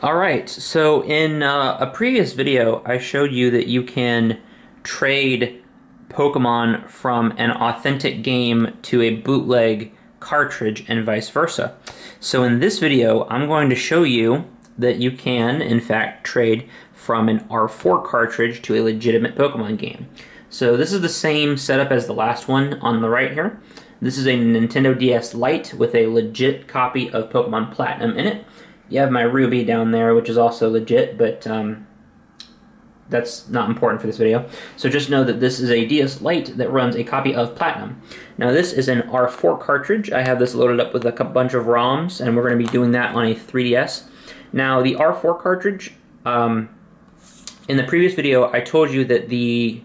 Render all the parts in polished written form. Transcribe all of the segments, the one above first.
Alright, so in a previous video, I showed you that you can trade Pokemon from an authentic game to a bootleg cartridge and vice versa. So in this video, I'm going to show you that you can, in fact, trade from an R4 cartridge to a legitimate Pokemon game. So this is the same setup as the last one on the right here. This is a Nintendo DS Lite with a legit copy of Pokemon Platinum in it. You have my Ruby down there, which is also legit, but that's not important for this video. So just know that this is a DS Lite that runs a copy of Platinum. Now this is an R4 cartridge. I have this loaded up with a bunch of ROMs, and we're going to be doing that on a 3DS. Now the R4 cartridge, in the previous video I told you that the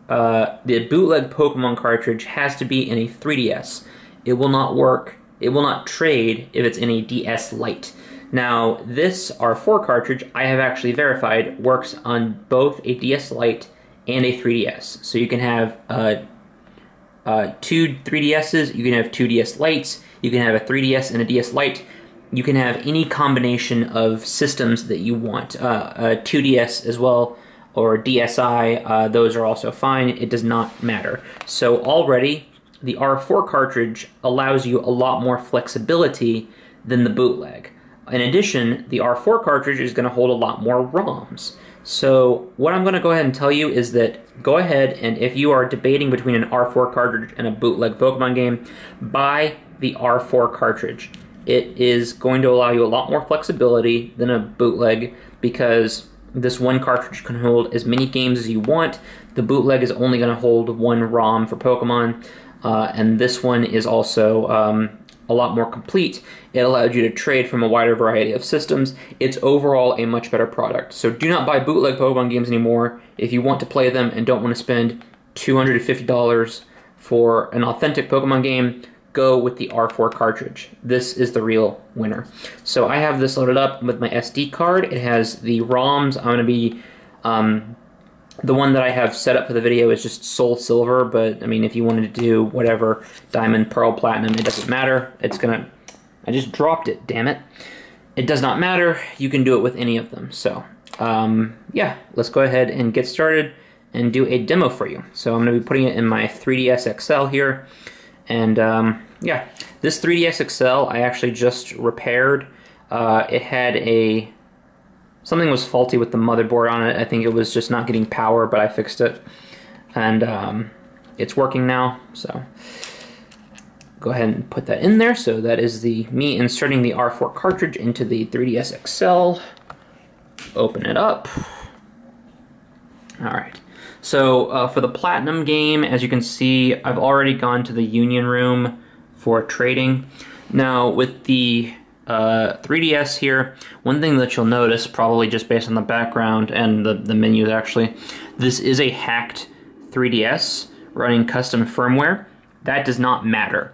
bootleg Pokemon cartridge has to be in a 3DS. It will not work, it will not trade if it's in a DS Lite. Now, this R4 cartridge, I have actually verified, works on both a DS Lite and a 3DS. So you can have two 3DSs, you can have two DS Lites, you can have a 3DS and a DS Lite. You can have any combination of systems that you want. 2DS as well, or DSi, those are also fine. It does not matter. So already, the R4 cartridge allows you a lot more flexibility than the bootleg. In addition, the R4 cartridge is going to hold a lot more ROMs. So what I'm going to go ahead and tell you is that go ahead and if you are debating between an R4 cartridge and a bootleg Pokemon game, buy the R4 cartridge. It is going to allow you a lot more flexibility than a bootleg because this one cartridge can hold as many games as you want. The bootleg is only going to hold one ROM for Pokemon, and this one is also a lot more complete. It allowed you to trade from a wider variety of systems. It's overall a much better product. So do not buy bootleg Pokemon games anymore. If you want to play them and don't want to spend $250 for an authentic Pokemon game, go with the R4 cartridge. This is the real winner. So I have this loaded up with my SD card. It has the ROMs. I'm going to be... the one that I have set up for the video is just Soul Silver, but I mean, if you wanted to do whatever, Diamond, Pearl, Platinum, it doesn't matter. It's gonna... I just dropped it, damn it. It does not matter. You can do it with any of them. So, yeah, let's go ahead and get started and do a demo for you. So I'm gonna be putting it in my 3DS XL here. And, yeah, this 3DS XL I actually just repaired. It had a... Something was faulty with the motherboard on it. I think it was just not getting power, but I fixed it. And it's working now, so go ahead and put that in there. So that is me inserting the R4 cartridge into the 3DS XL. Open it up. Alright, so for the Platinum game, as you can see, I've already gone to the Union Room for trading. Now, with the 3DS here, one thing that you'll notice, probably just based on the background and the menus actually, this is a hacked 3DS running custom firmware. That does not matter.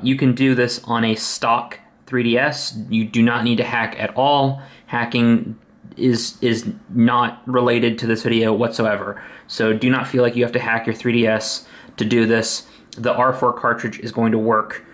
You can do this on a stock 3DS. You do not need to hack at all. Hacking is not related to this video whatsoever. So do not feel like you have to hack your 3DS to do this. The R4 cartridge is going to work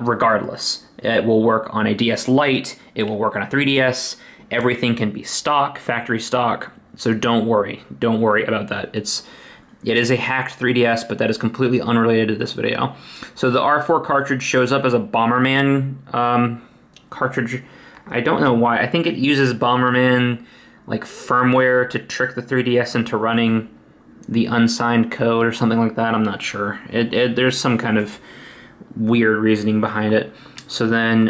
regardless. It will work on a DS Lite, it will work on a 3DS, everything can be stock, factory stock, so don't worry about that. It is a hacked 3DS, but that is completely unrelated to this video. So the R4 cartridge shows up as a Bomberman cartridge. I don't know why, I think it uses Bomberman like firmware to trick the 3DS into running the unsigned code or something like that, I'm not sure. There's some kind of weird reasoning behind it. So then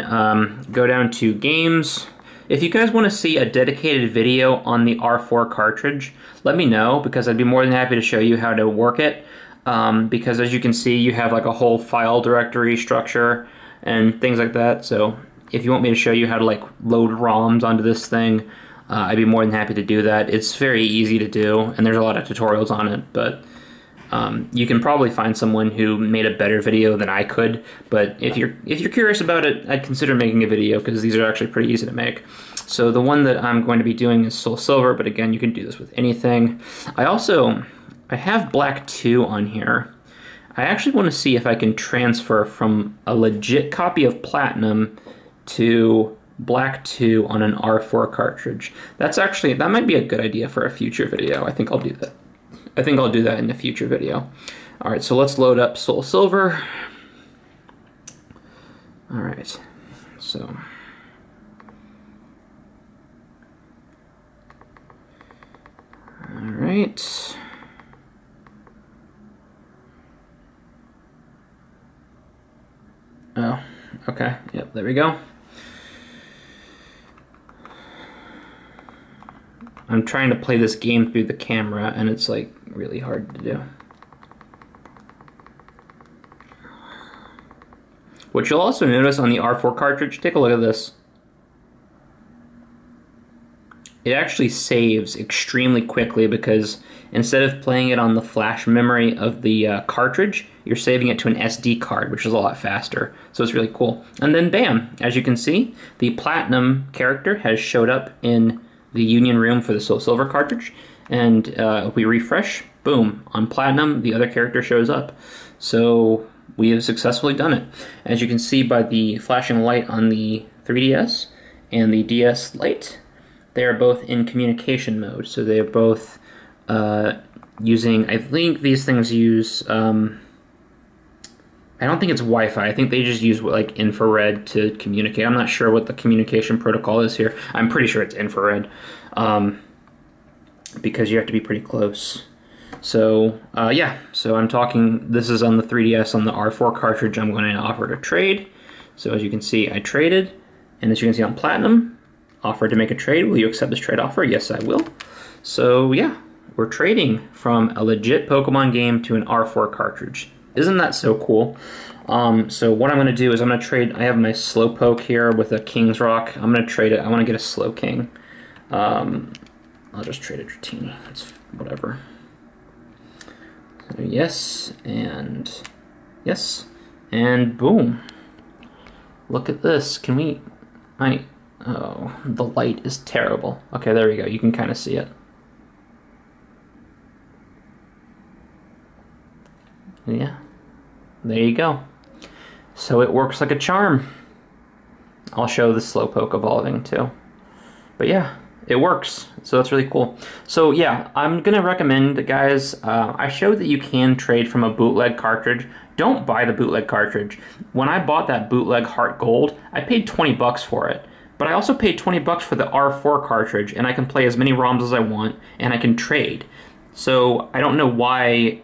go down to games. If you guys want to see a dedicated video on the R4 cartridge, let me know because I'd be more than happy to show you how to work it. Because as you can see, you have like a whole file directory structure and things like that. So if you want me to show you how to like load ROMs onto this thing, I'd be more than happy to do that. It's very easy to do and there's a lot of tutorials on it, but you can probably find someone who made a better video than I could, but if you're curious about it, I'd consider making a video because these are actually pretty easy to make. So the one that I'm going to be doing is Soul Silver, but again, you can do this with anything. I have Black 2 on here. I actually want to see if I can transfer from a legit copy of Platinum to black 2 on an R4 cartridge. That might be a good idea for a future video. I think I'll do that. I think I'll do that in a future video. All right, so let's load up Soul Silver. All right, so. All right. Oh, okay, yep, there we go. I'm trying to play this game through the camera, and it's like really hard to do. What you'll also notice on the R4 cartridge, take a look at this. It actually saves extremely quickly because instead of playing it on the flash memory of the cartridge, you're saving it to an SD card, which is a lot faster. So it's really cool. And then bam, as you can see, the Platinum character has showed up in the Union Room for the Soul Silver cartridge. And if we refresh, boom, on Platinum, the other character shows up. So we have successfully done it. As you can see by the flashing light on the 3DS and the DS Lite, they are both in communication mode. So they are both using, I think these things use, I don't think it's Wi-Fi. I think they just use like infrared to communicate. I'm not sure what the communication protocol is here. I'm pretty sure it's infrared because you have to be pretty close. So yeah, so I'm talking, this is on the 3DS on the R4 cartridge. I'm going to offer to trade. So as you can see, I traded, and as you can see on Platinum, offered to make a trade. Will you accept this trade offer? Yes, I will. So yeah, we're trading from a legit Pokemon game to an R4 cartridge. Isn't that so cool? So what I'm going to do is I'm going to trade, I have my Slowpoke here with a King's Rock. I'm going to trade it, I want to get a Slow King. I'll just trade a Dratini, it's whatever. So yes, and boom. Look at this, can we, oh, the light is terrible. Okay, there we go, you can kind of see it. Yeah, there you go. So it works like a charm. I'll show the Slowpoke evolving too. But yeah, it works. So that's really cool. So yeah, I'm gonna recommend, guys, I showed that you can trade from a bootleg cartridge. Don't buy the bootleg cartridge. When I bought that bootleg Heart Gold, I paid 20 bucks for it. But I also paid 20 bucks for the R4 cartridge, and I can play as many ROMs as I want, and I can trade. So I don't know why,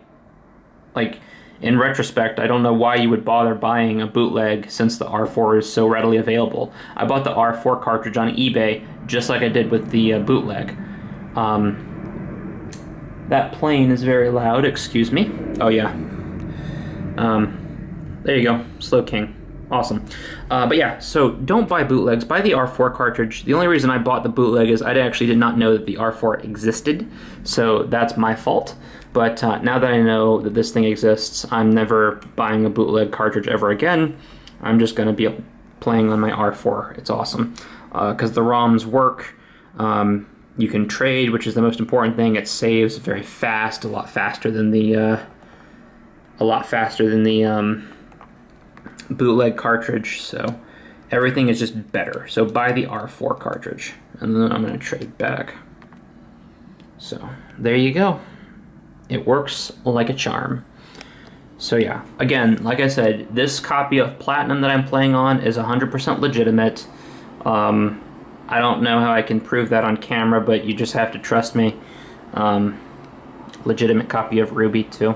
like, in retrospect, I don't know why you would bother buying a bootleg since the R4 is so readily available. I bought the R4 cartridge on eBay just like I did with the bootleg. That plane is very loud, excuse me. Oh yeah. There you go, Slow King. Awesome. But yeah, so don't buy bootlegs. Buy the R4 cartridge. The only reason I bought the bootleg is I actually did not know that the R4 existed, so that's my fault. But now that I know that this thing exists, I'm never buying a bootleg cartridge ever again. I'm just going to be playing on my R4. It's awesome. Because the ROMs work. You can trade, which is the most important thing. It saves very fast, a lot faster than the bootleg cartridge. So everything is just better. So buy the R4 cartridge. And then I'm going to trade back. So there you go. It works like a charm. So yeah, again, like I said, this copy of Platinum that I'm playing on is 100% legitimate. I don't know how I can prove that on camera, but you just have to trust me. Legitimate copy of Ruby too.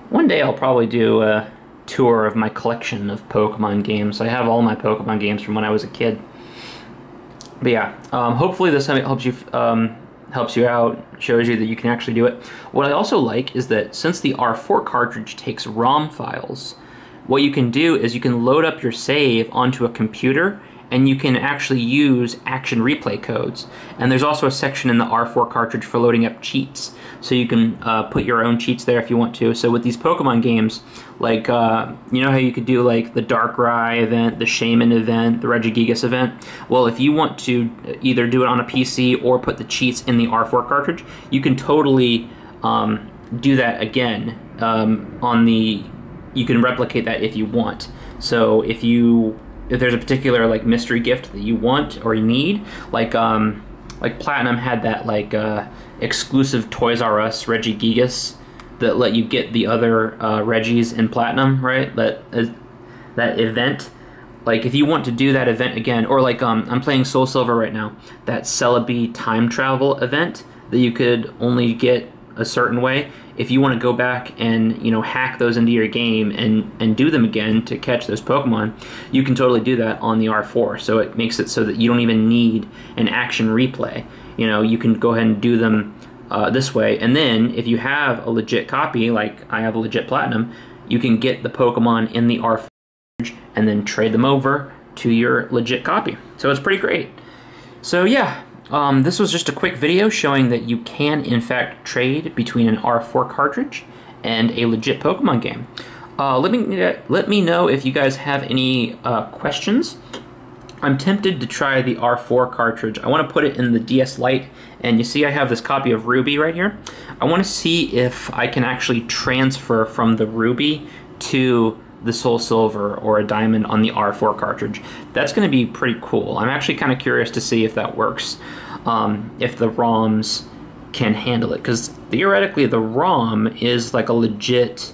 One day I'll probably do a tour of my collection of Pokemon games. I have all my Pokemon games from when I was a kid. But yeah, hopefully this helps you out, shows you that you can actually do it. What I also like is that since the R4 cartridge takes ROM files, what you can do is you can load up your save onto a computer and you can actually use action replay codes. And there's also a section in the R4 cartridge for loading up cheats. So you can put your own cheats there if you want to. So with these Pokemon games, like, you know how you could do like the Darkrai event, the Shaman event, the Regigigas event? Well, if you want to either do it on a PC or put the cheats in the R4 cartridge, you can totally do that again you can replicate that if you want. So if you if there's a particular like mystery gift that you want or you need, like Platinum had that like exclusive Toys R Us Regigigas that let you get the other Regis in Platinum, right? That event. Like if you want to do that event again, or like I'm playing Soul Silver right now, that Celebi time travel event that you could only get a certain way. If you want to go back and, you know, hack those into your game and do them again to catch those Pokemon, you can totally do that on the R4. So it makes it so that you don't even need an action replay. You know, you can go ahead and do them this way, and then if you have a legit copy, like I have a legit Platinum, you can get the Pokemon in the R4 and then trade them over to your legit copy. So it's pretty great. So yeah, this was just a quick video showing that you can in fact trade between an R4 cartridge and a legit Pokemon game. Let me know if you guys have any questions. I'm tempted to try the R4 cartridge. I want to put it in the DS Lite, and you see I have this copy of Ruby right here. I want to see if I can actually transfer from the Ruby to the Soul Silver or a Diamond on the R4 cartridge. That's going to be pretty cool. I'm actually kind of curious to see if that works, if the ROMs can handle it, because theoretically the ROM is like a legit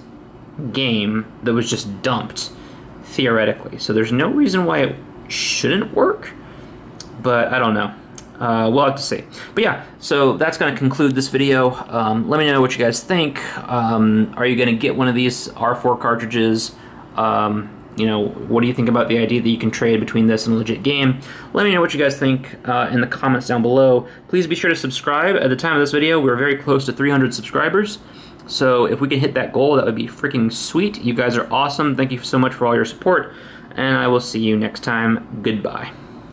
game that was just dumped, theoretically. So there's no reason why it shouldn't work, but I don't know. We'll have to see. But yeah, so that's going to conclude this video. Let me know what you guys think. Are you going to get one of these R4 cartridges? You know, what do you think about the idea that you can trade between this and a legit game? Let me know what you guys think in the comments down below. Please be sure to subscribe. At the time of this video, we're very close to 300 subscribers. So if we can hit that goal, that would be freaking sweet. You guys are awesome. Thank you so much for all your support, and I will see you next time. Goodbye.